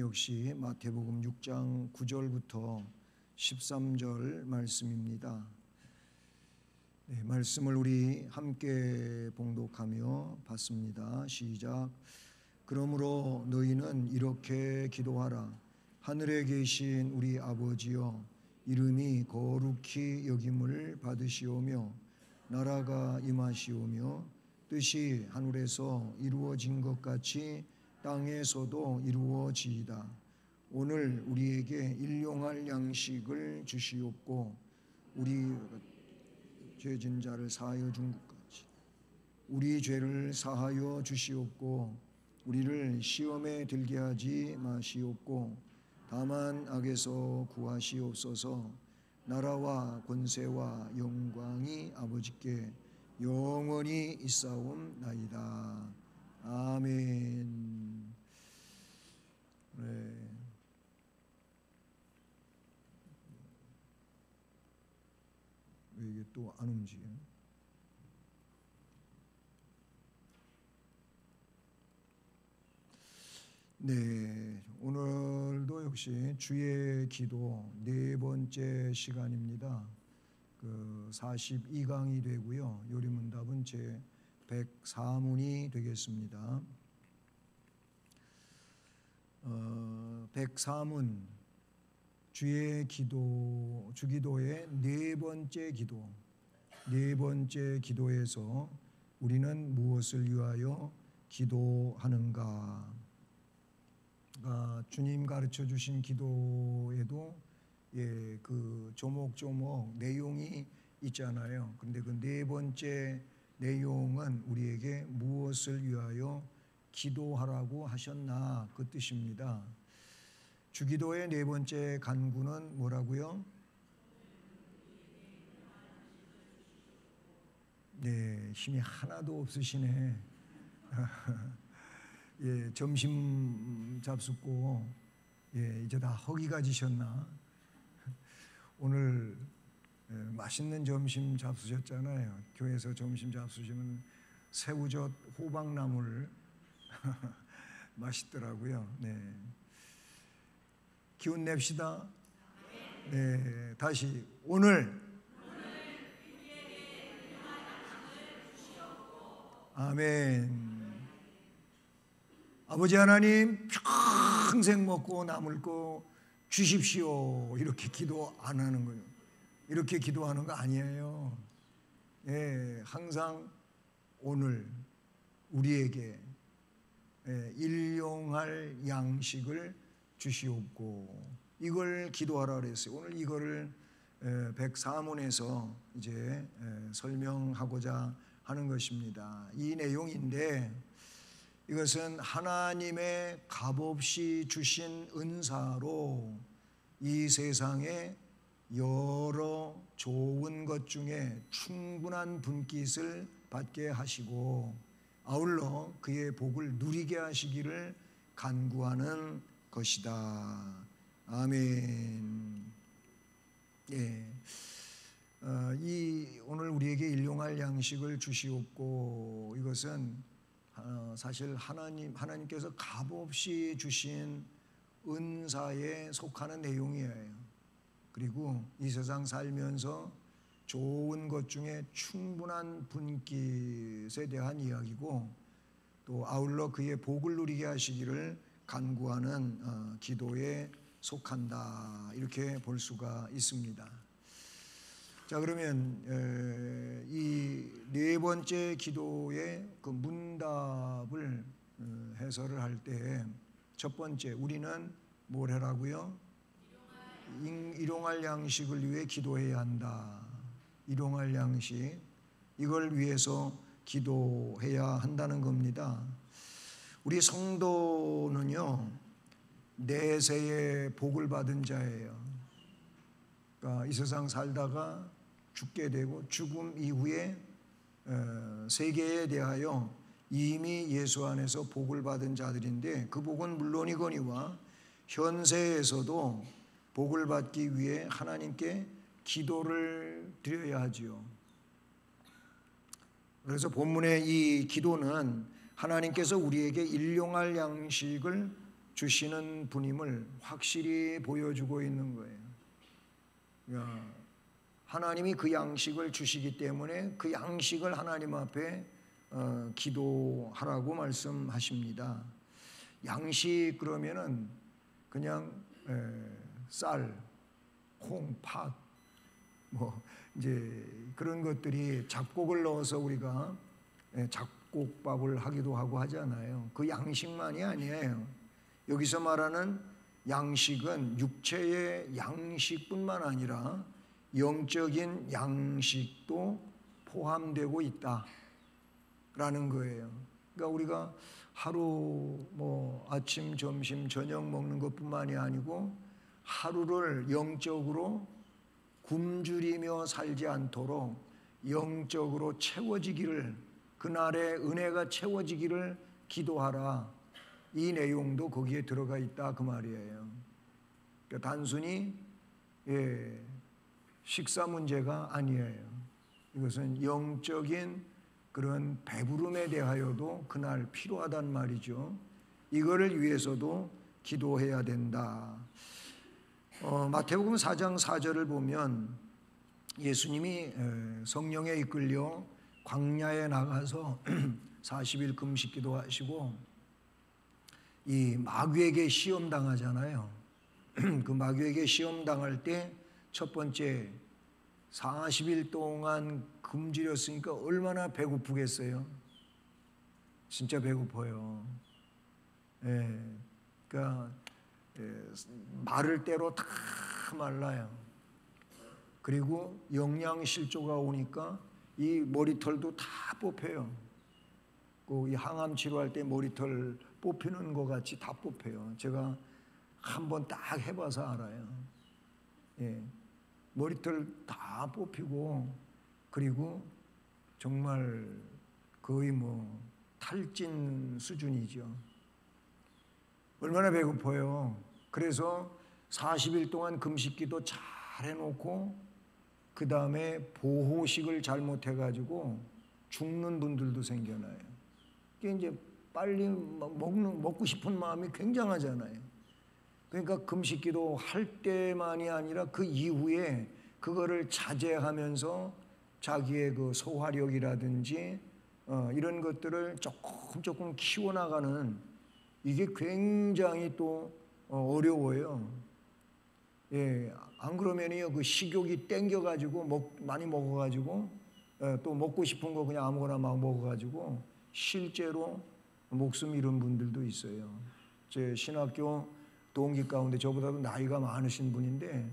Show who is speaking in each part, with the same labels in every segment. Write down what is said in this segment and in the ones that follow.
Speaker 1: 역시 마태복음 6장 9절부터 13절 말씀입니다. 네, 말씀을 우리 함께 봉독하며 받습니다. 시작. 그러므로 너희는 이렇게 기도하라. 하늘에 계신 우리 아버지여, 이름이 거룩히 여김을 받으시오며 나라가 임하시오며 뜻이 하늘에서 이루어진 것 같이 땅에서도 이루어지이다. 오늘 우리에게 일용할 양식을 주시옵고 우리 죄진 자를 사하여 준 것 같이 우리 죄를 사하여 주시옵고 우리를 시험에 들게 하지 마시옵고 다만 악에서 구하시옵소서. 나라와 권세와 영광이 아버지께 영원히 있사옵나이다. 아멘. 네. 왜 이게 또 안 움직여? 네, 오늘도 역시 주의 기도 네 번째 시간입니다. 42강이 되고요. 요리문답은 제 104문이 되겠습니다. 104문 주의 기도, 주기도의 네 번째 기도. 네 번째 기도에서 우리는 무엇을 위하여 기도하는가? 주님 가르쳐 주신 기도에도 그 조목조목 내용이 있잖아요. 그런데 그 네 번째 내용은 우리에게 무엇을 위하여 기도하라고 하셨나 그 뜻입니다. 주기도의 네 번째 간구는 뭐라고요? 네, 힘이 하나도 없으시네. 예, 점심 잡숫고 이제 다 허기가 지셨나? 오늘 맛있는 점심 잡수셨잖아요. 교회에서 점심 잡수시면 새우젓 호박나물 맛있더라고요. 네, 기운 냅시다. 네, 다시 오늘 아멘. 아버지 하나님 평생 먹고 남을 거 주십시오. 이렇게 기도 안 하는 거예요. 이렇게 기도하는 거 아니에요. 예, 항상 오늘 우리에게 일용할 양식을 주시옵고 이걸 기도하라 그랬어요. 오늘 이거를 104문에서 이제 설명하고자 하는 것입니다. 이 내용인데 이것은 하나님의 값없이 주신 은사로 이 세상에 여러 좋은 것 중에 충분한 분깃을 받게 하시고 아울러 그의 복을 누리게 하시기를 간구하는 것이다. 아멘. 예. 오늘 우리에게 일용할 양식을 주시옵고 이것은 사실 하나님께서 값없이 주신 은사에 속하는 내용이에요. 그리고 이 세상 살면서 좋은 것 중에 충분한 분깃에 대한 이야기고 또 아울러 그의 복을 누리게 하시기를 간구하는 기도에 속한다. 이렇게 볼 수가 있습니다. 자, 그러면 이 네 번째 기도의 그 문답을 해설을 할 때 첫 번째 우리는 뭘 하라고요? 일용할 양식을 위해 기도해야 한다. 일용할 양식 이걸 위해서 기도해야 한다는 겁니다. 우리 성도는요 내세에 복을 받은 자예요. 그러니까 이 세상 살다가 죽게 되고 죽음 이후에 세계에 대하여 이미 예수 안에서 복을 받은 자들인데 그 복은 물론이거니와 현세에서도 복을 받기 위해 하나님께 기도를 드려야 하지요. 그래서 본문의 이 기도는 하나님께서 우리에게 일용할 양식을 주시는 분임을 확실히 보여주고 있는 거예요. 그러니까 하나님이 그 양식을 주시기 때문에 그 양식을 하나님 앞에 기도하라고 말씀하십니다. 양식 그러면은 그냥 쌀, 콩, 팥, 뭐 이제 그런 것들이 잡곡을 넣어서 우리가 잡곡밥을 하기도 하고 하잖아요. 그 양식만이 아니에요. 여기서 말하는 양식은 육체의 양식뿐만 아니라 영적인 양식도 포함되고 있다라는 거예요. 그러니까 우리가 하루 뭐 아침, 점심, 저녁 먹는 것뿐만이 아니고 하루를 영적으로 굶주리며 살지 않도록 영적으로 채워지기를, 그날의 은혜가 채워지기를 기도하라. 이 내용도 거기에 들어가 있다 그 말이에요. 그러니까 단순히 식사 문제가 아니에요. 이것은 영적인 그런 배부름에 대하여도 그날 필요하단 말이죠. 이거를 위해서도 기도해야 된다. 마태복음 4장 4절을 보면 예수님이 성령에 이끌려 광야에 나가서 40일 금식 기도하시고 이 마귀에게 시험 당하잖아요. 그 마귀에게 시험 당할 때 첫 번째 40일 동안 굶주렸으니까 얼마나 배고프겠어요. 진짜 배고파요. 그러니까 마를 대로 다 말라요. 그리고 영양실조가 오니까 이 머리털도 다 뽑혀요. 이 항암 치료할 때 머리털 뽑히는 것 같이 다 뽑혀요. 제가 한번 딱 해봐서 알아요. 머리털 다 뽑히고 그리고 정말 거의 뭐 탈진 수준이죠. 얼마나 배고파요. 그래서 40일 동안 금식기도 잘 해놓고 그 다음에 보호식을 잘못해가지고 죽는 분들도 생겨나요. 그게 이제 빨리 먹고 싶은 마음이 굉장하잖아요. 그러니까 금식기도 할 때만이 아니라 그 이후에 그거를 자제하면서 자기의 그 소화력이라든지 이런 것들을 조금 키워나가는, 이게 굉장히 또 어려워요. 안 그러면요 그 식욕이 땡겨가지고 많이 먹어가지고 또 먹고 싶은 거 그냥 아무거나 막 먹어가지고 실제로 목숨 잃은 분들도 있어요. 제 신학교 동기 가운데 저보다도 나이가 많으신 분인데,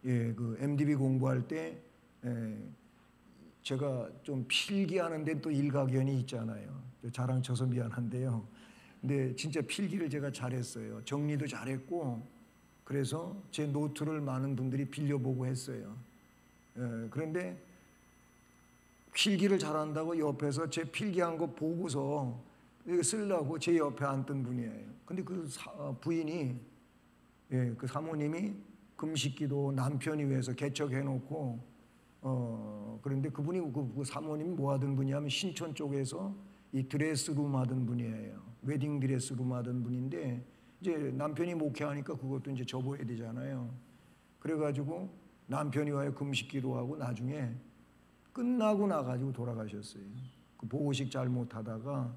Speaker 1: 그 MDB 공부할 때 제가 좀 필기하는데 또 일가견이 있잖아요. 자랑쳐서 미안한데요. 근데 진짜 필기를 제가 잘했어요. 정리도 잘했고, 그래서 제 노트를 많은 분들이 빌려보고 했어요. 그런데 필기를 잘한다고 옆에서 제 필기한 거 보고서 이거 쓰려고 제 옆에 앉던 분이에요. 근데 그 부인이, 그 사모님이 금식기도 남편이 위해서 개척해놓고, 그런데 그분이 그 사모님이 뭐 하던 분이냐면 신촌 쪽에서 이 드레스룸 하던 분이에요. 웨딩 드레스룸 하던 분인데, 이제 남편이 목회하니까 그것도 이제 접어야 되잖아요. 그래가지고 남편이 와요 금식기도 하고 나중에 끝나고 나가지고 돌아가셨어요. 그 보호식 잘못하다가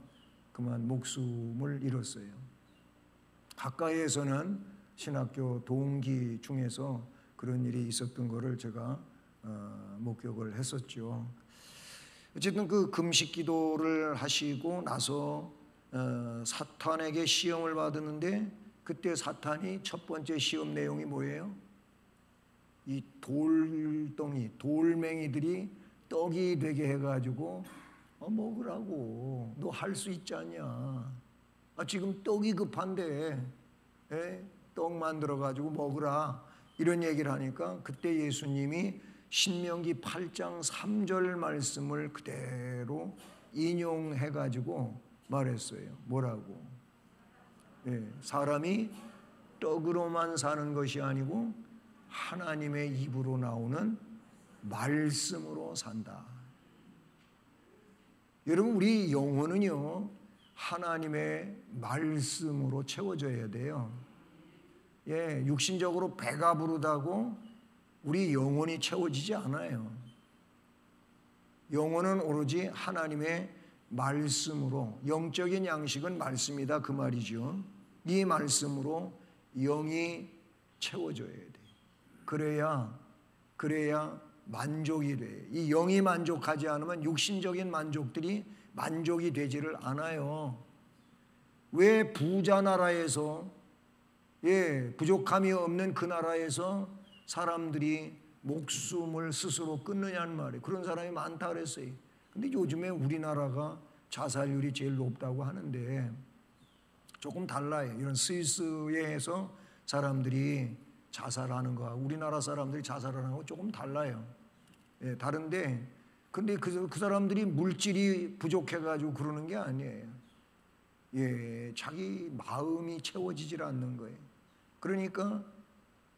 Speaker 1: 그만 목숨을 잃었어요. 가까이에서는 신학교 동기 중에서 그런 일이 있었던 거를 제가 목격을 했었죠. 어쨌든 그 금식 기도를 하시고 나서 사탄에게 시험을 받았는데, 그때 사탄이 첫 번째 시험 내용이 뭐예요? 이 돌덩이, 돌멩이들이 떡이 되게 해가지고 먹으라고, 너 할 수 있지 않냐? 지금 떡이 급한데 떡 만들어가지고 먹으라, 이런 얘기를 하니까 그때 예수님이 신명기 8장 3절 말씀을 그대로 인용해가지고 말했어요. 뭐라고? 사람이 떡으로만 사는 것이 아니고 하나님의 입으로 나오는 말씀으로 산다. 여러분, 우리 영혼은요 하나님의 말씀으로 채워져야 돼요. 예, 육신적으로 배가 부르다고 우리 영혼이 채워지지 않아요. 영혼은 오로지 하나님의 말씀으로, 영적인 양식은 말씀이다 그 말이죠. 이 말씀으로 영이 채워져야 돼. 그래야 만족이 돼. 이 영이 만족하지 않으면 육신적인 만족들이 만족이 되지를 않아요. 왜 부자 나라에서, 부족함이 없는 그 나라에서 사람들이 목숨을 스스로 끊느냐는 말이에요. 그런 사람이 많다 그랬어요. 근데 요즘에 우리나라가 자살률이 제일 높다고 하는데 조금 달라요. 이런 스위스에서 사람들이 자살하는 거하고 우리나라 사람들이 자살하는 거하고 조금 달라요. 예, 다른데 근데 그 사람들이 물질이 부족해가지고 그러는 게 아니에요. 예, 자기 마음이 채워지질 않는 거예요. 그러니까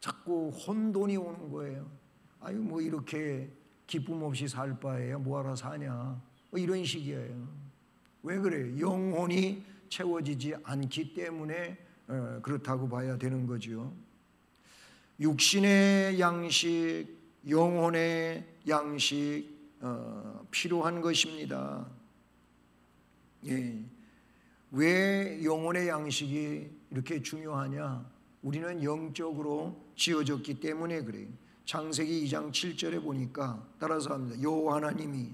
Speaker 1: 자꾸 혼돈이 오는 거예요. 아유, 뭐 이렇게 기쁨 없이 살 바에야 뭐하러 사냐, 뭐 이런 식이에요. 왜 그래요? 영혼이 채워지지 않기 때문에 그렇다고 봐야 되는 거죠. 육신의 양식, 영혼의 양식 필요한 것입니다. 예. 왜 영혼의 양식이 이렇게 중요하냐? 우리는 영적으로 지어졌기 때문에 그래요. 창세기 2장 7절에 보니까 따라서 합니다. 여호와 하나님이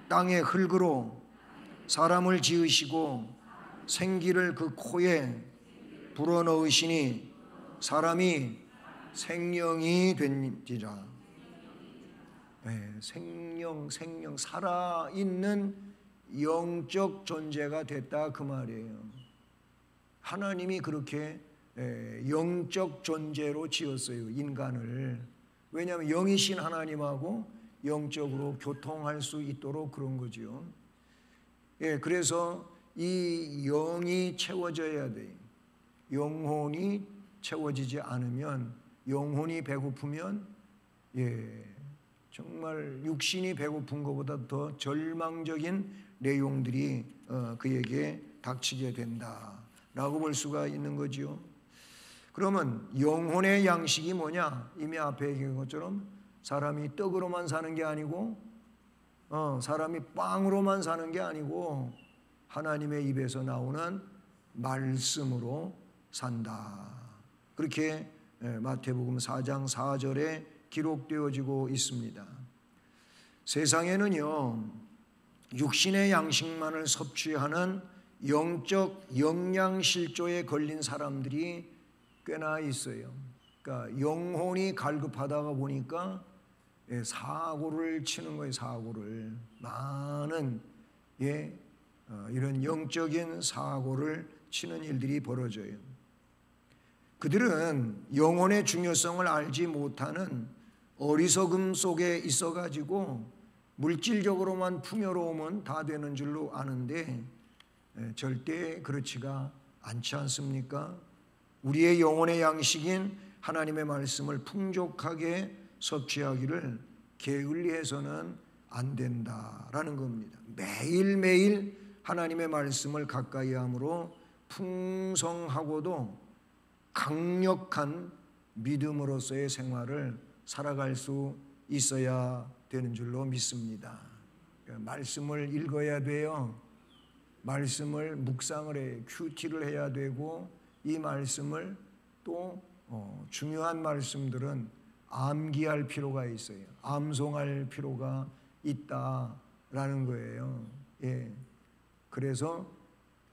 Speaker 1: 땅의 흙으로 사람을 지으시고 생기를 그 코에 불어넣으시니 사람이 생명이 된지라. 네, 생명, 살아있는 영적 존재가 됐다 그 말이에요. 하나님이 그렇게 영적 존재로 지었어요, 인간을. 왜냐하면 영이신 하나님하고 영적으로 교통할 수 있도록 그런 거죠. 예, 그래서 이 영이 채워져야 돼요. 영혼이 채워지지 않으면, 영혼이 배고프면 정말 육신이 배고픈 것보다 더 절망적인 내용들이 그에게 닥치게 된다라고 볼 수가 있는 거죠. 그러면 영혼의 양식이 뭐냐? 이미 앞에 얘기한 것처럼 사람이 떡으로만 사는 게 아니고 사람이 빵으로만 사는 게 아니고 하나님의 입에서 나오는 말씀으로 산다. 그렇게 마태복음 4장 4절에 기록되어지고 있습니다. 세상에는요, 육신의 양식만을 섭취하는 영적 영양실조에 걸린 사람들이 꽤나 있어요. 그러니까 영혼이 갈급하다가 보니까 사고를 치는 거예요. 사고를. 많은 이런 영적인 사고를 치는 일들이 벌어져요. 그들은 영혼의 중요성을 알지 못하는 어리석음 속에 있어가지고 물질적으로만 풍요로우면 다 되는 줄로 아는데 절대 그렇지가 않지 않습니까? 우리의 영혼의 양식인 하나님의 말씀을 풍족하게 섭취하기를 게을리해서는 안 된다라는 겁니다. 매일매일 하나님의 말씀을 가까이 함으로 풍성하고도 강력한 믿음으로서의 생활을 살아갈 수 있어야 되는 줄로 믿습니다. 말씀을 읽어야 돼요. 말씀을 묵상을 해요. 큐티를 해야 되고 이 말씀을 또 중요한 말씀들은 암기할 필요가 있어요. 암송할 필요가 있다라는 거예요. 예. 그래서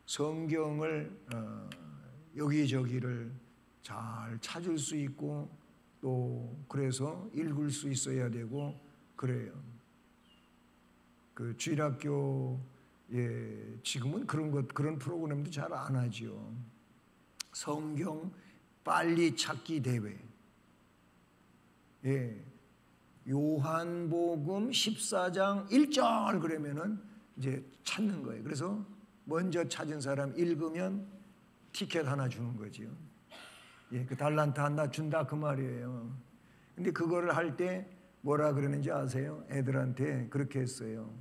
Speaker 1: 성경을 여기저기를 잘 찾을 수 있고 또 그래서 읽을 수 있어야 되고 그래요. 그 주일학교 지금은 그런 프로그램도 잘 안 하지요. 성경 빨리 찾기 대회. 요한복음 14장 1절 그러면은 이제 찾는 거예요. 그래서 먼저 찾은 사람 읽으면 티켓 하나 주는 거지요. 그 달란트 하나 준다 그 말이에요. 근데 그거를 할 때 뭐라 그러는지 아세요? 애들한테 그렇게 했어요.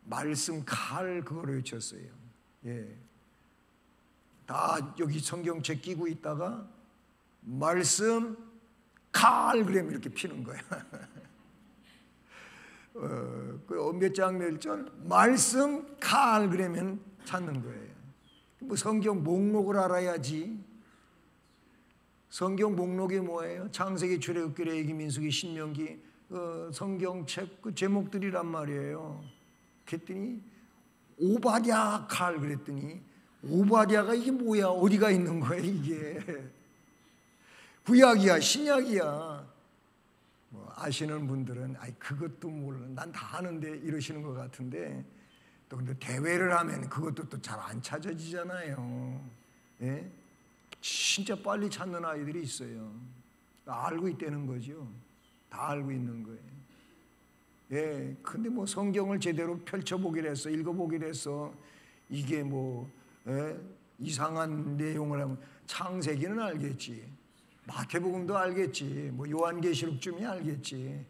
Speaker 1: 말씀 칼 그거를 외쳤어요. 예. 다 여기 성경책 끼고 있다가 말씀 칼 그러면 이렇게 피는 거야. 몇 장 몇 절 말씀 칼 그러면 찾는 거예요. 뭐 성경 목록을 알아야지. 성경 목록이 뭐예요? 창세기, 출애굽기, 레위기, 민수기, 신명기 성경책 그 제목들이란 말이에요. 그랬더니 오바댜 칼 그랬더니 오바댜가 이게 뭐야? 어디가 있는 거야 이게? 구약이야 신약이야? 뭐 아시는 분들은 아이 그것도 몰라 난 다 아는데 이러시는 것 같은데 또 근데 대회를 하면 그것도 또 잘 안 찾아지잖아요. 예? 진짜 빨리 찾는 아이들이 있어요. 알고 있다는 거죠. 다 알고 있는 거예요. 예, 근데 뭐 성경을 제대로 펼쳐보기로 했어, 읽어보기로 했어. 이게 뭐 이상한 내용을 하면 창세기는 알겠지, 마태복음도 알겠지, 뭐 요한계시록쯤이 알겠지.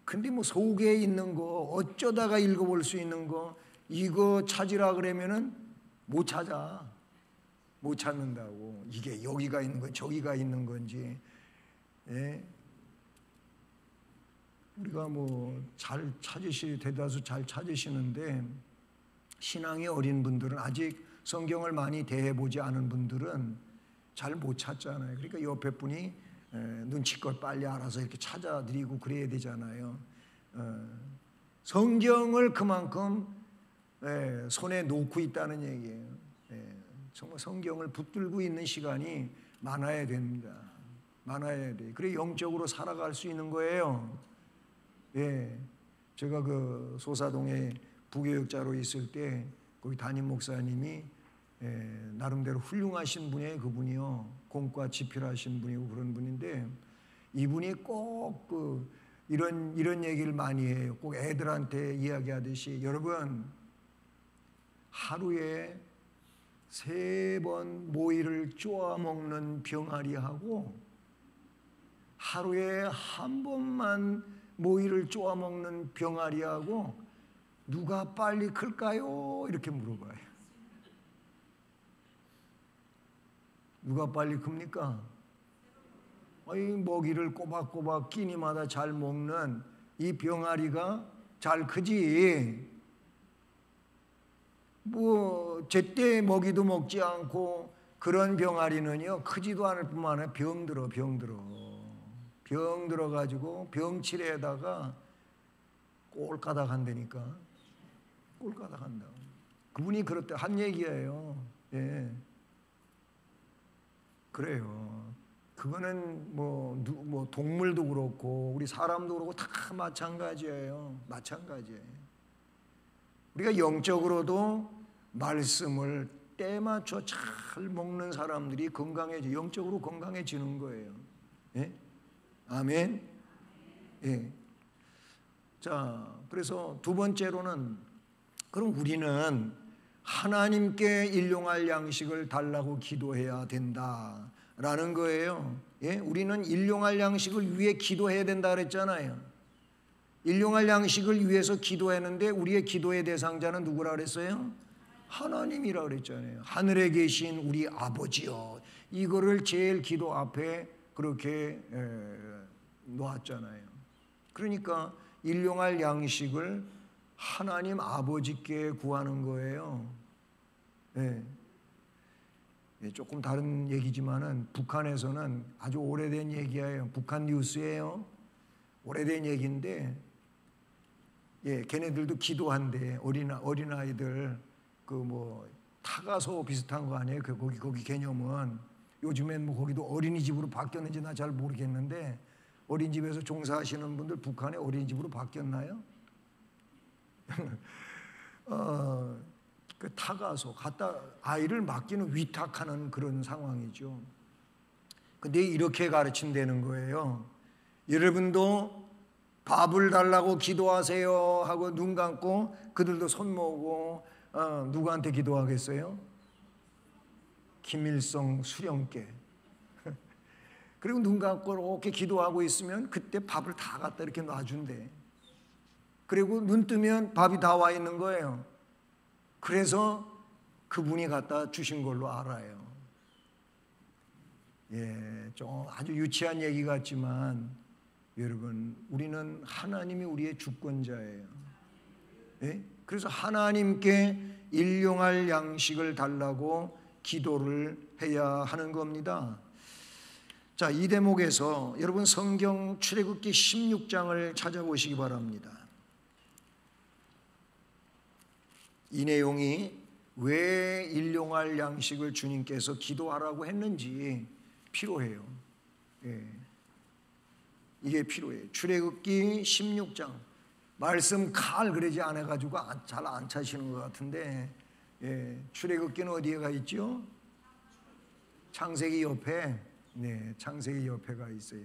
Speaker 1: 근데 뭐 속에 있는 거 어쩌다가 읽어볼 수 있는 거 이거 찾으라 그러면은 못 찾아. 못 찾는다고. 이게 여기가 있는 건지 저기가 있는 건지. 예? 우리가 뭐 잘 대다수 잘 찾으시는데 신앙이 어린 분들은 아직 성경을 많이 대해보지 않은 분들은 잘 못 찾잖아요. 그러니까 옆에 분이 눈치껏 빨리 알아서 이렇게 찾아드리고 그래야 되잖아요. 성경을 그만큼 손에 놓고 있다는 얘기예요. 정말 성경을 붙들고 있는 시간이 많아야 됩니다. 많아야 돼. 그래 영적으로 살아갈 수 있는 거예요. 예, 제가 그 소사동에 부교육자로 있을 때 거기 담임 목사님이 나름대로 훌륭하신 분이에요. 그분이요, 공과 지필하신 분이고 그런 분인데 이분이 꼭 이런 얘기를 많이 해요. 꼭 애들한테 이야기하듯이 여러분 하루에 3번 모이를 쪼아 먹는 병아리하고 하루에 1번만 모이를 쪼아 먹는 병아리하고 누가 빨리 클까요? 이렇게 물어봐요. 누가 빨리 큽니까? 먹이를 꼬박꼬박 끼니마다 잘 먹는 이 병아리가 잘 크지. 뭐 제때 먹이도 먹지 않고 그런 병아리는요 크지도 않을 뿐만 아니라 병들어 가지고 병치레에다가 꼴까닥 한다니까. 꼴까닥 한다. 그분이 그렇대 한 얘기예요. 예, 그래요. 그거는 뭐 동물도 그렇고 우리 사람도 그렇고 다 마찬가지예요. 마찬가지예요. 우리가 영적으로도 말씀을 때 맞춰 잘 먹는 사람들이 영적으로 건강해지는 거예요. 예? 아멘. 예. 자, 그래서 두 번째로는 그럼 우리는 하나님께 일용할 양식을 달라고 기도해야 된다라는 거예요. 예? 우리는 일용할 양식을 위해 기도해야 된다 그랬잖아요. 일용할 양식을 위해서 기도했는데 우리의 기도의 대상자는 누구라 그랬어요? 하나님이라 그랬잖아요. 하늘에 계신 우리 아버지요. 이거를 제일 기도 앞에 그렇게 놓았잖아요. 그러니까 일용할 양식을 하나님 아버지께 구하는 거예요. 네. 조금 다른 얘기지만은 북한에서는 아주 오래된 얘기예요. 북한 뉴스예요. 오래된 얘기인데 걔네들도 기도한대. 어린아이들 그 뭐 타가소 비슷한 거 아니에요? 거기 개념은 요즘엔 뭐 거기도 어린이집으로 바뀌었는지 나 잘 모르겠는데 어린이집에서 종사하시는 분들 북한의 어린이집으로 바뀌었나요? 그 타가소 갖다 아이를 맡기는 위탁하는 그런 상황이죠. 근데 이렇게 가르친다는 거예요. 여러분도 밥을 달라고 기도하세요 하고 눈 감고 그들도 손 모으고 누구한테 기도하겠어요? 김일성 수령께. 그리고 눈 감고 이렇게 기도하고 있으면 그때 밥을 다 갖다 이렇게 놔준대. 그리고 눈 뜨면 밥이 다 와 있는 거예요. 그래서 그분이 갖다 주신 걸로 알아요. 좀 아주 유치한 얘기 같지만 여러분, 우리는 하나님이 우리의 주권자예요. 그래서 하나님께 일용할 양식을 달라고 기도를 해야 하는 겁니다. 자, 이 대목에서 여러분 성경 출애굽기 16장을 찾아보시기 바랍니다. 이 내용이 왜 일용할 양식을 주님께서 기도하라고 했는지 필요해요. 이게 필요해요. 출애굽기 16장 말씀 칼 그러지 않아가지고 잘 안 차시는 것 같은데, 출애굽기는 어디에가 있죠? 창세기 옆에, 창세기 옆에가 있어요.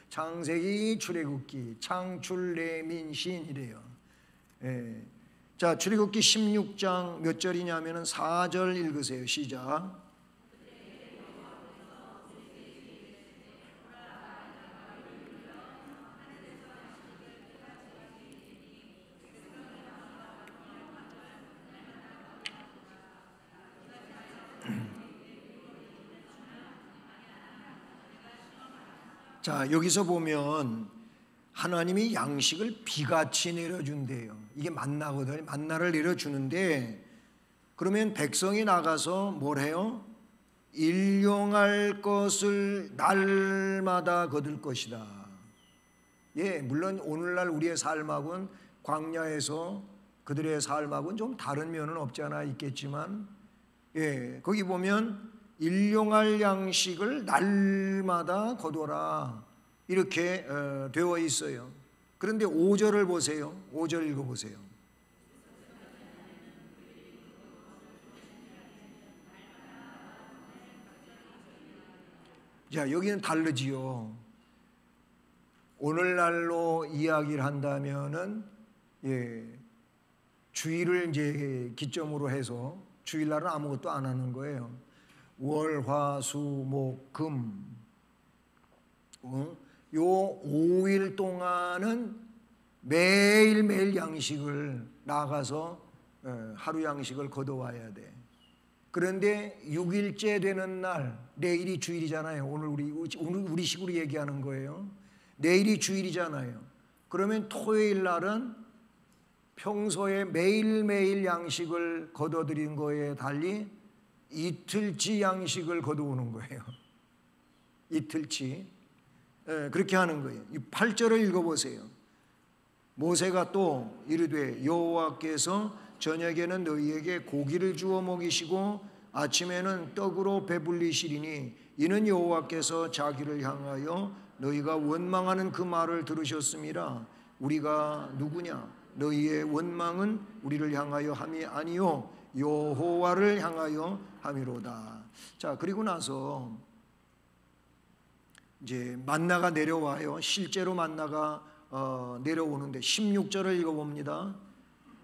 Speaker 1: 창세기, 출애굽기, 창출레민신이래요. 자, 출애굽기 16장 몇 절이냐면은 4절 읽으세요. 시작. 자, 여기서 보면 하나님이 양식을 비같이 내려준대요. 이게 만나거든요. 만나를 내려주는데, 그러면 백성이 나가서 뭘 해요? 일용할 것을 날마다 거둘 것이다. 물론 오늘날 우리의 삶하고는, 광야에서 그들의 삶하고는 좀 다른 면은 없지 않아 있겠지만, 거기 보면 일용할 양식을 날마다 거둬라 이렇게 되어 있어요. 그런데 5절을 보세요. 5절 읽어보세요. 자, 여기는 다르지요. 오늘날로 이야기를 한다면은 주일을 이제 기점으로 해서 주일날은 아무것도 안 하는 거예요. 월, 화, 수, 목, 금, 요 5일 동안은 매일매일 양식을 나가서 하루 양식을 거둬와야 돼. 그런데 6일째 되는 날, 내일이 주일이잖아요. 오늘 우리 식으로 얘기하는 거예요. 내일이 주일이잖아요. 그러면 토요일 날은 평소에 매일매일 양식을 거둬들인 거에 달리 이틀치 양식을 거두오는 거예요. 이틀치. 그렇게 하는 거예요. 8절을 읽어보세요. 모세가 또 이르되 여호와께서 저녁에는 너희에게 고기를 주어 먹이시고 아침에는 떡으로 배불리시리니 이는 여호와께서 자기를 향하여 너희가 원망하는 그 말을 들으셨음이라. 우리가 누구냐? 너희의 원망은 우리를 향하여 함이 아니요 여호와를 향하여 함이로다. 자, 그리고 나서 이제 만나가 내려와요. 실제로 만나가 내려오는데 16절을 읽어봅니다.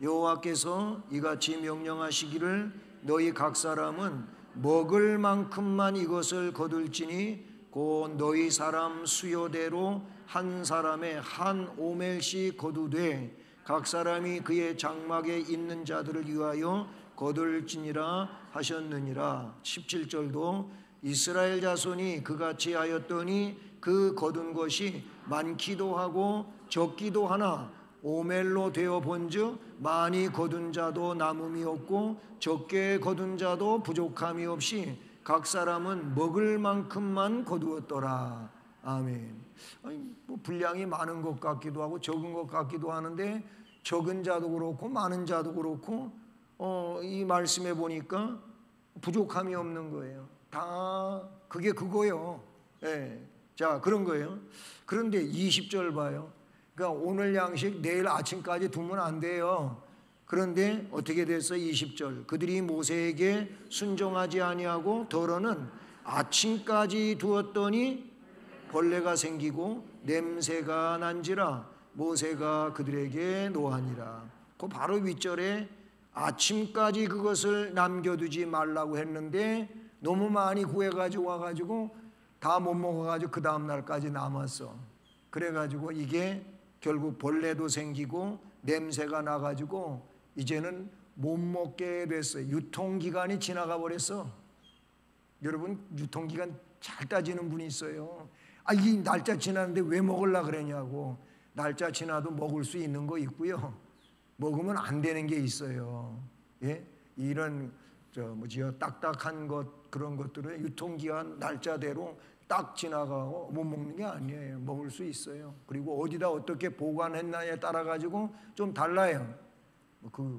Speaker 1: 여호와께서 이같이 명령하시기를 너희 각 사람은 먹을 만큼만 이것을 거둘지니 곧 너희 사람 수요대로 한 사람의 한 오멜씩 거두되 각 사람이 그의 장막에 있는 자들을 위하여 거둘지니라 하셨느니라. 17절도 이스라엘 자손이 그같이 하였더니 그 거둔 것이 많기도 하고 적기도 하나 오멜로 되어 본즉 많이 거둔 자도 남음이 없고 적게 거둔 자도 부족함이 없이 각 사람은 먹을 만큼만 거두었더라. 아멘. 뭐 분량이 많은 것 같기도 하고 적은 것 같기도 하는데 적은 자도 그렇고 많은 자도 그렇고 이 말씀에 보니까 부족함이 없는 거예요. 다 그게 그거예요. 자, 그런 거예요. 그런데 20절 봐요. 그러니까 오늘 양식 내일 아침까지 두면 안 돼요. 그런데 어떻게 됐어? 20절 그들이 모세에게 순종하지 아니하고 더러는 아침까지 두었더니 벌레가 생기고 냄새가 난지라 모세가 그들에게 노하니라. 그 바로 윗절에 아침까지 그것을 남겨두지 말라고 했는데 너무 많이 구해가지고 와가지고 다 못 먹어가지고 그 다음 날까지 남았어. 그래가지고 이게 결국 벌레도 생기고 냄새가 나가지고 이제는 못 먹게 됐어요. 유통기간이 지나가 버렸어. 여러분, 유통기간 잘 따지는 분이 있어요. 이 날짜 지났는데 왜 먹으려고 그러냐고. 날짜 지나도 먹을 수 있는 거 있고요, 먹으면 안 되는 게 있어요. 예? 이런 딱딱한 것, 그런 것들은 유통기한 날짜대로 딱 지나가고 못 먹는 게 아니에요. 먹을 수 있어요. 그리고 어디다 어떻게 보관했나에 따라 가지고 좀 달라요.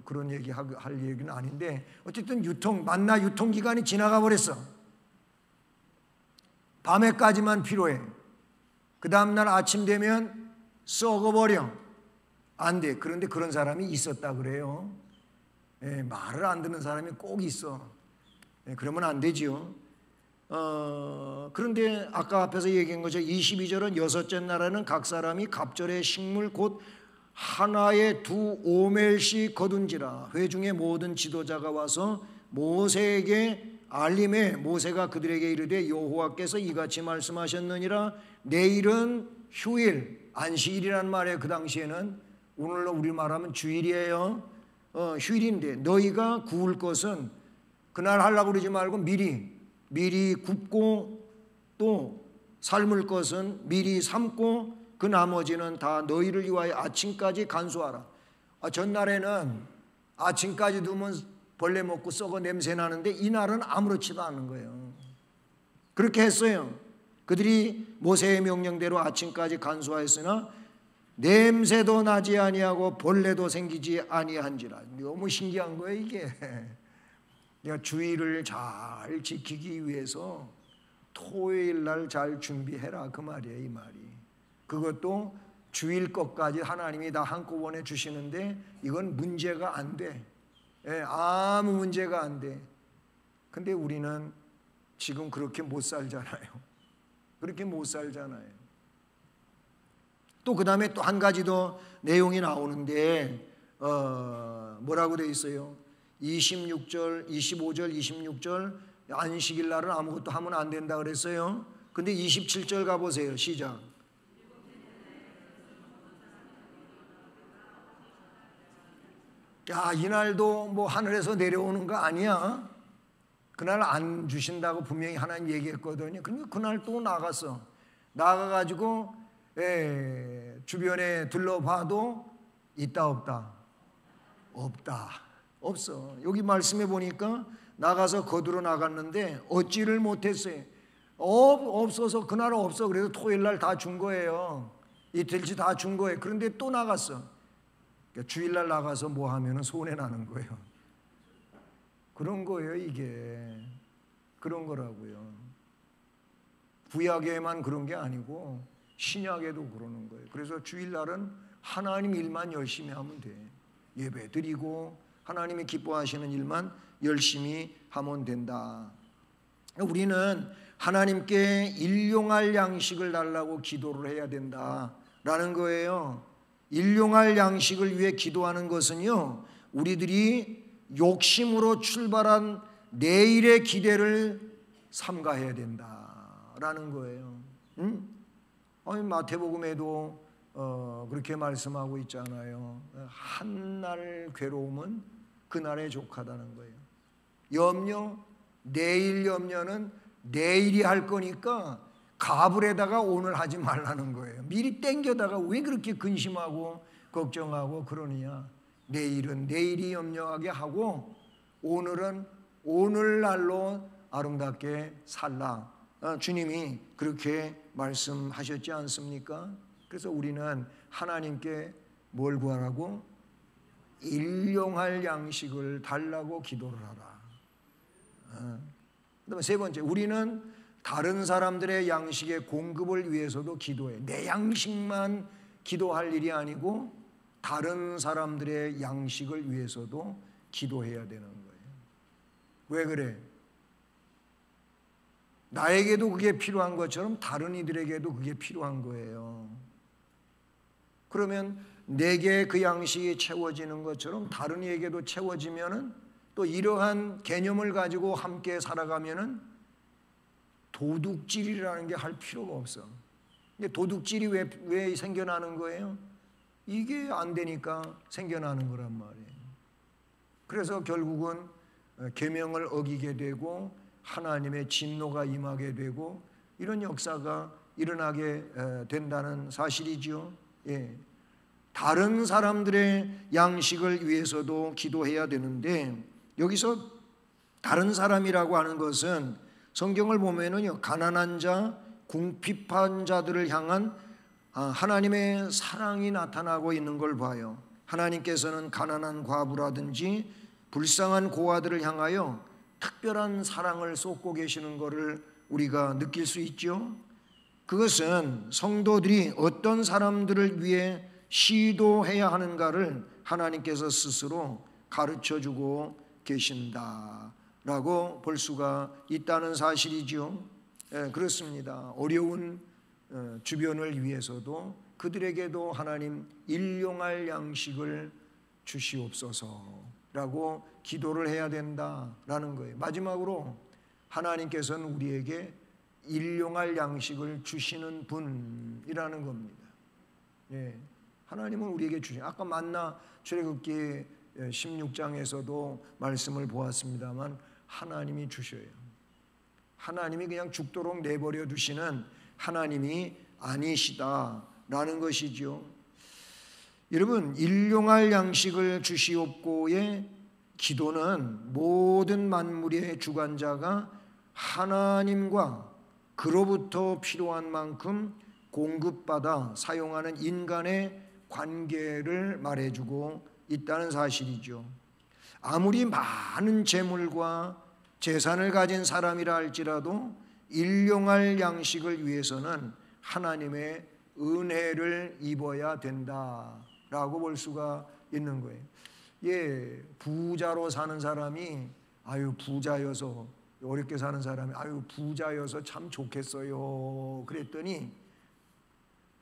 Speaker 1: 그런 얘기 할 얘기는 아닌데, 어쨌든 만나 유통기간이 지나가 버렸어. 밤에까지만 필요해. 그 다음날 아침 되면 썩어버려. 안 돼. 그런데 그런 사람이 있었다 그래요. 예, 말을 안 듣는 사람이 꼭 있어. 예, 그러면 안 되지요. 그런데 아까 앞에서 얘기한 거죠. 22절은 여섯째 날에는 각 사람이 갑절의 식물 곧 하나에 2오멜씩 거둔지라. 회중의 모든 지도자가 와서 모세에게 알림해. 모세가 그들에게 이르되 여호와께서 이같이 말씀하셨느니라. 내일은 휴일, 안식일이란 말이에요. 그 당시에는 오늘로 우리 말하면 주일이에요. 휴일인데 너희가 구울 것은 그날 하려고 그러지 말고 미리 굽고, 또 삶을 것은 미리 삶고, 그 나머지는 다 너희를 위하여 아침까지 간수하라. 전날에는 아침까지 두면 벌레 먹고 썩어 냄새 나는데 이날은 아무렇지도 않은 거예요. 그렇게 했어요. 그들이 모세의 명령대로 아침까지 간수하였으나 냄새도 나지 아니하고 벌레도 생기지 아니한지라. 너무 신기한 거예요, 이게. 그러니까 주의를 잘 지키기 위해서 토요일 날 잘 준비해라, 그 말이에요, 이 말이. 그것도 주일 것까지 하나님이 다 한꺼번에 주시는데 이건 문제가 안 돼. 예, 아무 문제가 안 돼. 근데 우리는 지금 그렇게 못 살잖아요. 그렇게 못 살잖아요. 또 그 다음에 또 한 가지 더 내용이 나오는데 뭐라고 돼 있어요? 26절, 25절, 26절 안식일 날은 아무것도 하면 안 된다 그랬어요. 근데 27절 가보세요. 시작. 야, 이날도 뭐 하늘에서 내려오는 거 아니야? 그날 안 주신다고 분명히 하나님 얘기했거든요. 그러니까 그날 또 나가가지고 주변에 둘러봐도 있다 없다? 없어. 여기 말씀해 보니까 나가서 거두러 나갔는데 얻지를 못했어요. 없어서 그날 없어. 그래서 토요일 날 다 준 거예요. 이틀치 다 준 거예요. 그런데 또 나갔어. 그러니까 주일날 나가서 뭐 하면 손해 나는 거예요. 그런 거예요, 이게. 그런 거라고요. 구약에만 그런 게 아니고 신약에도 그러는 거예요. 그래서 주일날은 하나님 일만 열심히 하면 돼. 예배 드리고 하나님이 기뻐하시는 일만 열심히 하면 된다. 우리는 하나님께 일용할 양식을 달라고 기도를 해야 된다라는 거예요. 일용할 양식을 위해 기도하는 것은요, 우리들이 욕심으로 출발한 내일의 기대를 삼가해야 된다라는 거예요. 마태복음에도 그렇게 말씀하고 있잖아요. 한날 괴로움은 그날에 족하다는 거예요. 내일 염려는 내일이 할 거니까 가불에다가 오늘 하지 말라는 거예요. 미리 땡겨다가 왜 그렇게 근심하고 걱정하고 그러느냐. 내일은 내일이 염려하게 하고 오늘은 오늘날로 아름답게 살라. 주님이 그렇게 말씀하셨지 않습니까? 그래서 우리는 하나님께 뭘 구하라고? 일용할 양식을 달라고 기도를 하라. 그다음에 세 번째, 우리는 다른 사람들의 양식의 공급을 위해서도 기도해. 내 양식만 기도할 일이 아니고 다른 사람들의 양식을 위해서도 기도해야 되는 거예요. 왜 그래? 나에게도 그게 필요한 것처럼 다른 이들에게도 그게 필요한 거예요. 그러면 내게 그 양식이 채워지는 것처럼 다른 이에게도 채워지면은 또 이러한 개념을 가지고 함께 살아가면은 도둑질이라는 게 할 필요가 없어. 근데 도둑질이 왜 생겨나는 거예요? 이게 안 되니까 생겨나는 거란 말이에요. 그래서 결국은 계명을 어기게 되고 하나님의 진노가 임하게 되고 이런 역사가 일어나게 된다는 사실이죠. 예. 다른 사람들의 양식을 위해서도 기도해야 되는데, 여기서 다른 사람이라고 하는 것은 성경을 보면은요, 가난한 자, 궁핍한 자들을 향한 하나님의 사랑이 나타나고 있는 걸 봐요. 하나님께서는 가난한 과부라든지 불쌍한 고아들을 향하여 특별한 사랑을 쏟고 계시는 것을 우리가 느낄 수 있죠. 그것은 성도들이 어떤 사람들을 위해 시도해야 하는가를 하나님께서 스스로 가르쳐주고 계신다라고 볼 수가 있다는 사실이죠. 그렇습니다. 어려운 주변을 위해서도 그들에게도 하나님 일용할 양식을 주시옵소서라고 기도를 해야 된다라는 거예요. 마지막으로 하나님께서는 우리에게 일용할 양식을 주시는 분이라는 겁니다. 예, 하나님은 우리에게 아까 만나 출애굽기 16장에서도 말씀을 보았습니다만 하나님이 주셔요. 하나님이 그냥 죽도록 내버려 두시는 하나님이 아니시다라는 것이죠. 여러분, 일용할 양식을 주시옵고의 기도는 모든 만물의 주관자가 하나님과 그로부터 필요한 만큼 공급받아 사용하는 인간의 관계를 말해주고 있다는 사실이죠. 아무리 많은 재물과 재산을 가진 사람이라 할지라도 일용할 양식을 위해서는 하나님의 은혜를 입어야 된다라고 볼 수가 있는 거예요. 예, 부자로 사는 사람이 부자여서, 어렵게 사는 사람이 부자여서 참 좋겠어요 그랬더니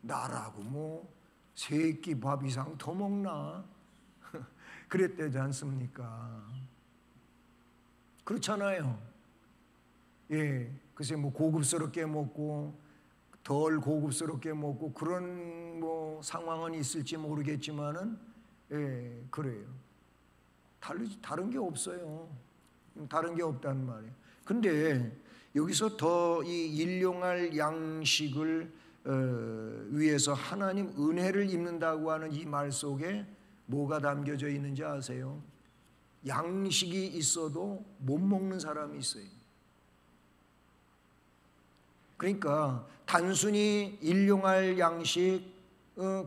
Speaker 1: 나라고 뭐 세 끼 밥 이상 더 먹나 그랬대지 않습니까? 그렇잖아요. 예, 글쎄 뭐 고급스럽게 먹고 덜 고급스럽게 먹고 그런 뭐 상황은 있을지 모르겠지만은 예, 그래요. 다른 게 없어요. 다른 게 없단 말이에요. 근데 여기서 더 이 일용할 양식을 위해서 하나님 은혜를 입는다고 하는 이 말 속에 뭐가 담겨져 있는지 아세요? 양식이 있어도 못 먹는 사람이 있어요. 그러니까 단순히 일용할 양식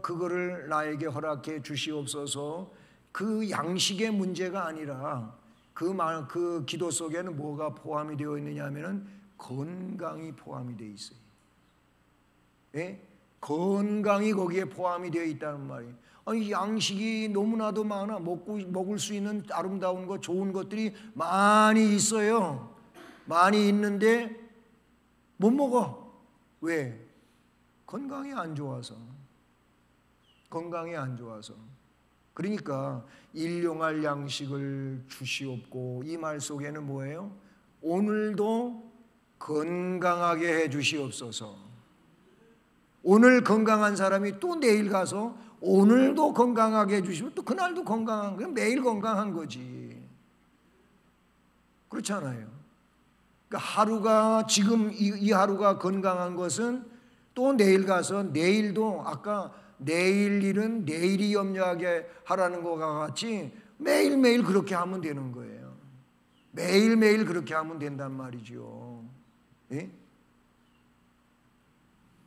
Speaker 1: 그거를 나에게 허락해 주시옵소서, 그 양식의 문제가 아니라 그 기도 속에는 뭐가 포함이 되어 있느냐 하면은 건강이 포함이 되어 있어요. 예? 건강이 거기에 포함이 되어 있다는 말이에요. 아니, 양식이 너무나도 많아. 먹을 수 있는 아름다운 것, 좋은 것들이 많이 있어요. 많이 있는데 못 먹어. 왜? 건강이 안 좋아서. 건강이 안 좋아서. 그러니까 일용할 양식을 주시옵고, 이 말 속에는 뭐예요? 오늘도 건강하게 해 주시옵소서. 오늘 건강한 사람이 또 내일 가서 오늘도 건강하게 해주시면 또 그날도 건강한 거예요. 매일 건강한 거지. 그렇잖아요. 그러니까 하루가 지금 이 하루가 건강한 것은 또 내일 가서 내일도 아까 내일 일은 내일이 염려하게 하라는 것과 같이 매일매일 그렇게 하면 되는 거예요. 매일매일 그렇게 하면 된단 말이죠. 예?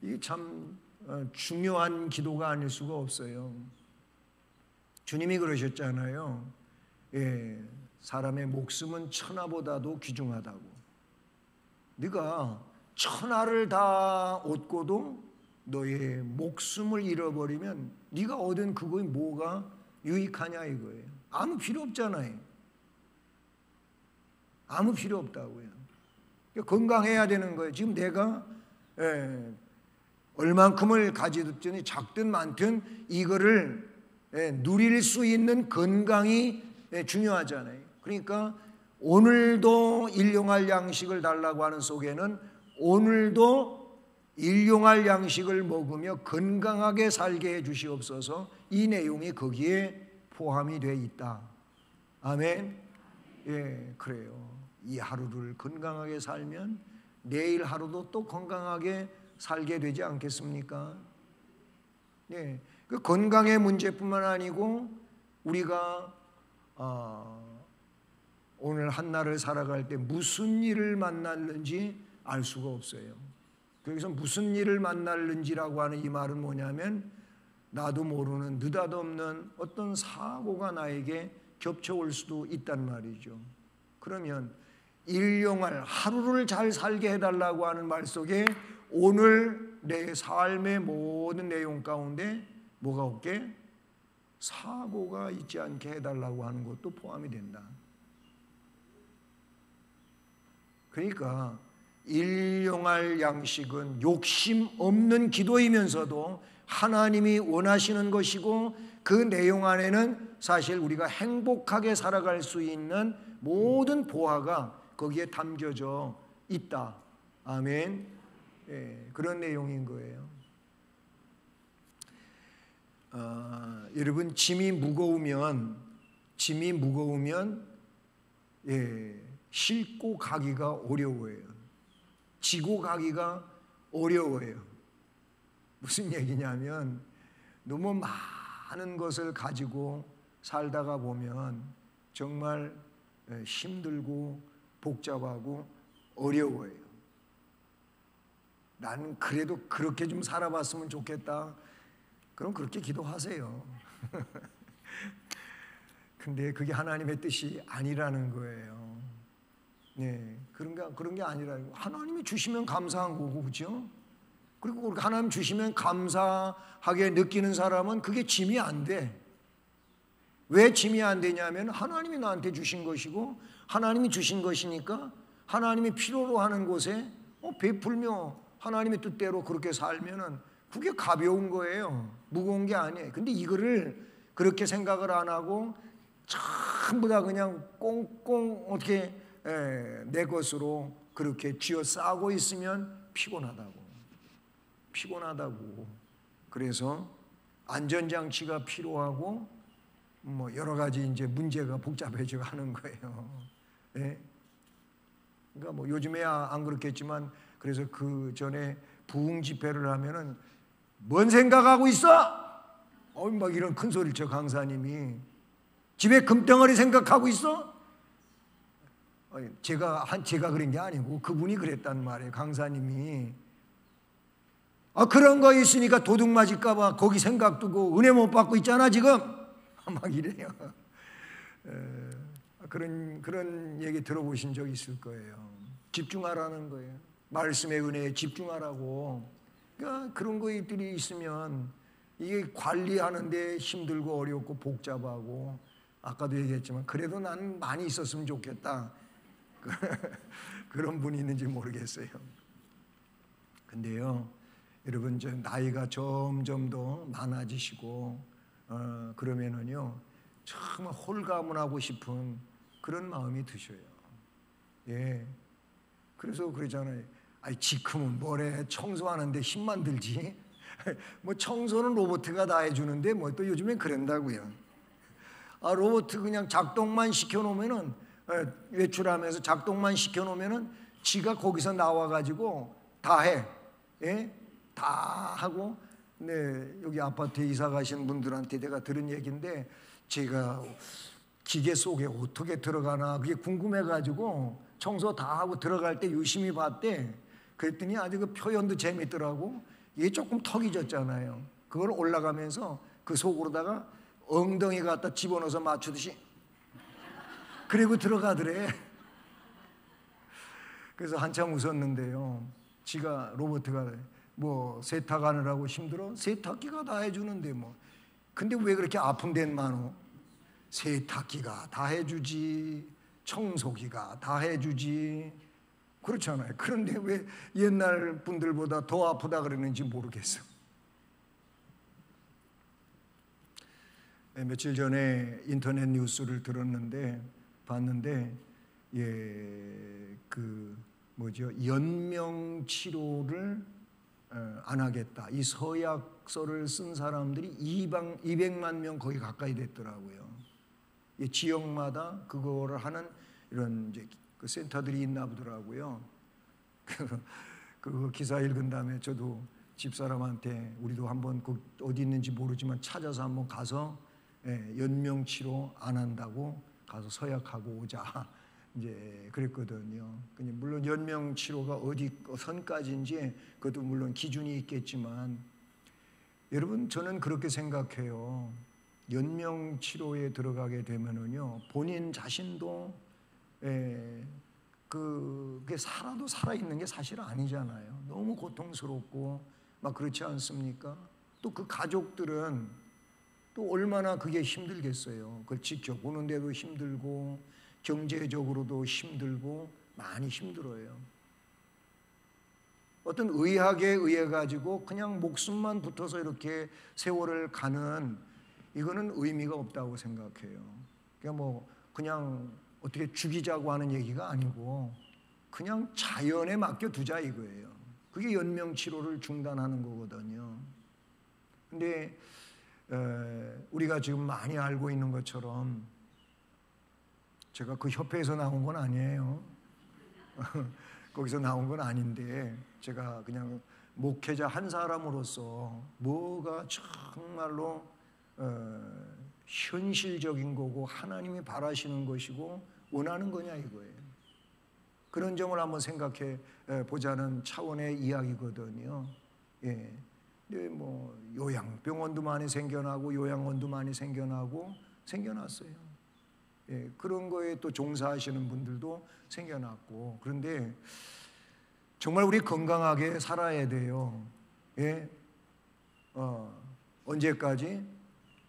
Speaker 1: 이게 참 중요한 기도가 아닐 수가 없어요. 주님이 그러셨잖아요. 예, 사람의 목숨은 천하보다도 귀중하다고. 네가 천하를 다 얻고도 너의 목숨을 잃어버리면 네가 얻은 그거에 뭐가 유익하냐 이거예요. 아무 필요 없잖아요. 아무 필요 없다고요. 그러니까 건강해야 되는 거예요. 지금 내가 얼만큼을 가지든지 작든 많든 이거를 누릴 수 있는 건강이 중요하잖아요. 그러니까 오늘도 일용할 양식을 달라고 하는 속에는 오늘도 일용할 양식을 먹으며 건강하게 살게 해 주시옵소서. 이 내용이 거기에 포함이 되어 있다. 아멘. 예, 그래요. 이 하루를 건강하게 살면 내일 하루도 또 건강하게 살게 되지 않겠습니까? 예, 그 건강의 문제뿐만 아니고 우리가 오늘 한날을 살아갈 때 무슨 일을 만났는지 알 수가 없어요. 여기서 무슨 일을 만났는지라고 하는 이 말은 뭐냐면 나도 모르는 느닷없는 어떤 사고가 나에게 겹쳐올 수도 있단 말이죠. 그러면 일용할 하루를 잘 살게 해달라고 하는 말 속에 오늘 내 삶의 모든 내용 가운데 뭐가 없게? 사고가 있지 않게 해달라고 하는 것도 포함이 된다. 그러니까 일용할 양식은 욕심 없는 기도이면서도 하나님이 원하시는 것이고 그 내용 안에는 사실 우리가 행복하게 살아갈 수 있는 모든 보화가 거기에 담겨져 있다. 아멘. 예, 그런 내용인 거예요. 여러분 짐이 무거우면 예, 싣고 가기가 어려워요. 지고 가기가 어려워요. 무슨 얘기냐면 너무 많은 것을 가지고 살다가 보면 정말 힘들고 복잡하고 어려워요. 나는 그래도 그렇게 좀 살아봤으면 좋겠다. 그럼 그렇게 기도하세요. 근데 그게 하나님의 뜻이 아니라는 거예요. 네, 그런 게 아니라고. 하나님이 주시면 감사한 거고, 그렇죠? 그리고 하나님 주시면 감사하게 느끼는 사람은 그게 짐이 안 돼. 왜 짐이 안 되냐면 하나님이 나한테 주신 것이고 하나님이 주신 것이니까 하나님이 필요로 하는 곳에 베풀며 하나님의 뜻대로 그렇게 살면은 그게 가벼운 거예요. 무거운 게 아니에요. 근데 이거를 그렇게 생각을 안 하고 전부 다 그냥 꽁꽁 어떻게 내 것으로 그렇게 쥐어 싸고 있으면 피곤하다고. 그래서 안전장치가 필요하고 뭐 여러 가지 이제 문제가 복잡해져 가는 거예요. 네? 그러니까 뭐 요즘에야 안 그렇겠지만 그래서 그 전에 부흥 집회를 하면은 뭔 생각하고 있어? 막 이런 큰 소리를 쳐 강사님이. 집에 금덩어리 생각하고 있어? 제가 그런 게 아니고 그분이 그랬단 말이에요. 강사님이. 그런 거 있으니까 도둑 맞을까 봐 거기 생각 두고 은혜 못 받고 있잖아 지금. 막 이래요. 그런 얘기 들어보신 적 있을 거예요. 집중하라는 거예요. 말씀의 은혜에 집중하라고. 그러니까 그런 것들이 있으면 이게 관리하는데 힘들고 어렵고 복잡하고 아까도 얘기했지만 그래도 나는 많이 있었으면 좋겠다. 그런 분이 있는지 모르겠어요. 근데요, 여러분 저 나이가 점점 더 많아지시고 그러면은요 정말 홀가분하고 싶은 그런 마음이 드셔요. 예, 그래서 그러잖아요. 지금은 뭐래 청소하는데 힘만 들지. 뭐 청소는 로봇가 다 해주는데 뭐 또 요즘엔 그런다고요. 로봇 그냥 작동만 시켜놓으면은 외출하면서 작동만 시켜놓으면은 지가 거기서 나와가지고 다 해. 예? 다 하고. 네, 여기 아파트에 이사 가신 분들한테 내가 들은 얘기인데 제가 기계 속에 어떻게 들어가나 그게 궁금해가지고 청소 다 하고 들어갈 때 유심히 봤대. 그랬더니 아주 그 표현도 재밌더라고. 이게 조금 턱이 졌잖아요. 그걸 올라가면서 그 속으로다가 엉덩이 갖다 집어넣어서 맞추듯이 그리고 들어가더래. 그래서 한참 웃었는데요. 지가 로봇가 뭐 세탁하느라고 힘들어? 세탁기가 다 해주는데 뭐. 근데 왜 그렇게 아픈 데는 많어? 세탁기가 다 해주지, 청소기가 다 해주지. 그렇잖아요. 그런데 왜 옛날 분들보다 더 아프다 그러는지 모르겠어. 며칠 전에 인터넷 뉴스를 봤는데 그 연명 치료를 안 하겠다. 이 서약서를 쓴 사람들이 200만 명 거의 가까이 됐더라고요. 이 지역마다 그거를 하는 이런 이제 그 센터들이 있나 보더라고요. 그 기사 읽은 다음에 저도 집사람한테 우리도 한번 그 어디 있는지 모르지만 찾아서 한번 가서 연명치료 안 한다고 가서 서약하고 오자. 이제 그랬거든요. 물론 연명치료가 어디 선까지인지 그것도 물론 기준이 있겠지만 여러분 저는 그렇게 생각해요. 연명치료에 들어가게 되면은요 본인 자신도 그게 살아도 살아있는 게 사실 아니잖아요. 너무 고통스럽고 막 그렇지 않습니까? 또 그 가족들은 또 얼마나 그게 힘들겠어요. 그걸 지켜보는데도 힘들고 경제적으로도 힘들고 많이 힘들어요. 어떤 의학에 의해 가지고 그냥 목숨만 붙어서 이렇게 세월을 가는 이거는 의미가 없다고 생각해요. 그러니까 그냥 어떻게 죽이자고 하는 얘기가 아니고 그냥 자연에 맡겨두자 이거예요. 그게 연명치료를 중단하는 거거든요. 근데 우리가 지금 많이 알고 있는 것처럼 제가 그 협회에서 나온 건 아니에요. 거기서 나온 건 아닌데 제가 그냥 목회자 한 사람으로서 뭐가 정말로 현실적인 거고 하나님이 바라시는 것이고 원하는 거냐 이거예요. 그런 점을 한번 생각해 보자는 차원의 이야기거든요. 예. 근데 요양병원도 많이 생겨나고 요양원도 많이 생겨났어요. 예, 그런 거에 또 종사하시는 분들도 생겨났고 그런데 정말 우리 건강하게 살아야 돼요. 예, 언제까지?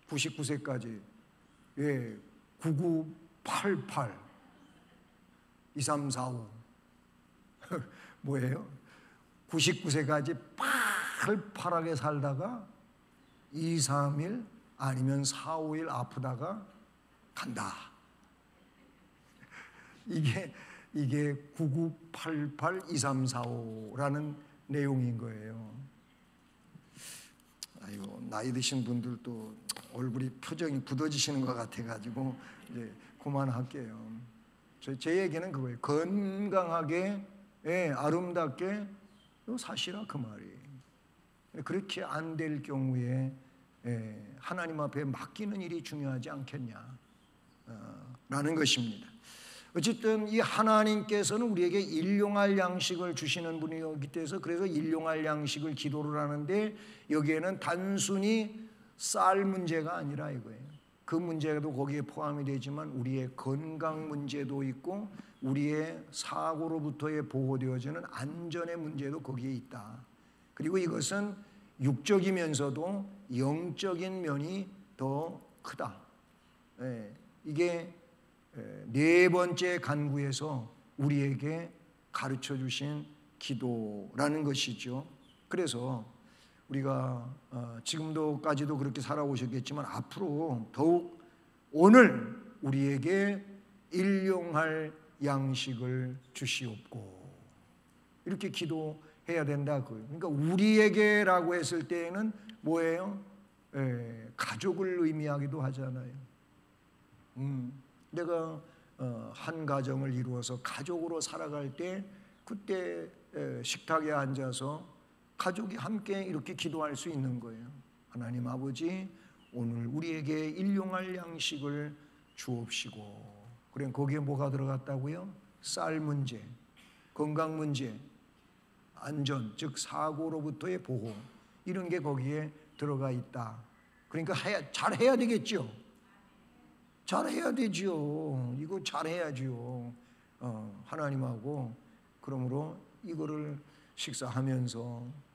Speaker 1: 99세까지. 예, 9988 2345 뭐예요? 99세까지 팔팔하게 살다가 2, 3일 아니면 4, 5일 아프다가 간다. 이게 9988 2345라는 내용인 거예요. 아이고 나이 드신 분들도 얼굴이 표정이 굳어지시는 것 같아가지고 이제 그만할게요. 제 얘기는 그거예요. 건강하게 아름답게 사시라 그 말이에요. 그렇게 안 될 경우에 하나님 앞에 맡기는 일이 중요하지 않겠냐 라는 것입니다. 어쨌든 이 하나님께서는 우리에게 일용할 양식을 주시는 분이기 때문에 그래서 일용할 양식을 기도를 하는데 여기에는 단순히 쌀 문제가 아니라 이거예요. 그 문제도 거기에 포함이 되지만 우리의 건강 문제도 있고 우리의 사고로부터의 보호되어지는 안전의 문제도 거기에 있다. 그리고 이것은 육적이면서도 영적인 면이 더 크다. 이게 네 번째 간구에서 우리에게 가르쳐 주신 기도라는 것이죠. 그래서 우리가 지금도까지도 그렇게 살아오셨겠지만 앞으로 더욱 오늘 우리에게 일용할 양식을 주시옵고 이렇게 기도해야 된다. 그러니까 우리에게라고 했을 때에는 뭐예요? 가족을 의미하기도 하잖아요. 내가 한 가정을 이루어서 가족으로 살아갈 때 그때 식탁에 앉아서 가족이 함께 이렇게 기도할 수 있는 거예요. 하나님 아버지 오늘 우리에게 일용할 양식을 주옵시고. 그럼 거기에 뭐가 들어갔다고요? 쌀 문제, 건강 문제, 안전 즉 사고로부터의 보호 이런 게 거기에 들어가 있다. 그러니까 잘해야 되겠죠. 잘해야 되죠. 이거 잘해야죠. 하나님하고 그러므로 이거를 식사하면서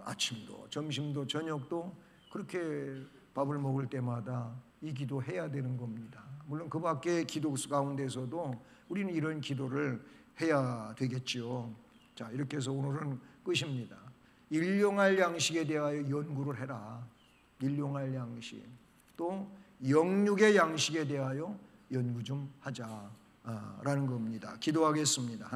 Speaker 1: 아침도 점심도 저녁도 그렇게 밥을 먹을 때마다 이 기도해야 되는 겁니다. 물론 그 밖에 기도 가운데서도 우리는 이런 기도를 해야 되겠지요. 자, 이렇게 해서 오늘은 끝입니다. 일용할 양식에 대하여 연구를 해라. 일용할 양식. 또 영육의 양식에 대하여 연구 좀 하자라는 겁니다. 기도하겠습니다.